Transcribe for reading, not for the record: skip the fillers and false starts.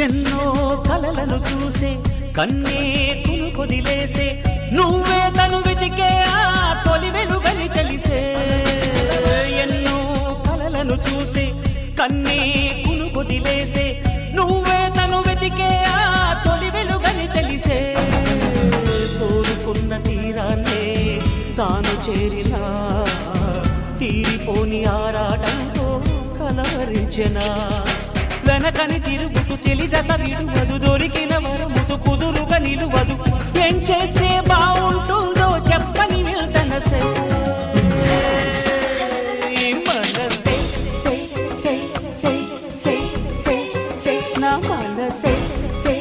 ఎన్నో కలలను చూసే కన్నే కునుకొదిలేసే నువ్వే తను వెతికే ఆ తొలి వెలుగని తెలిసే ఎన్నో కలలను చూసే కన్నే కునుకొదిలేసే నువ్వే తను వెతికే ఆ తొలి వెలుగని తెలిసే కోరుకున్న తీరాన్నే తాను చేరినా తీరిపోని ఆరాటంతో కలవరించెనా వెనకని తిరుగుతూ చెలి జత విడువదు దొరికిన వరముతు కుదురుగా నిలువదు ఏం చేస్తే బాగుంటుందో చెప్పని వెళ్తనసే మనసే సే సే సే సే సే సే నా మనసే సే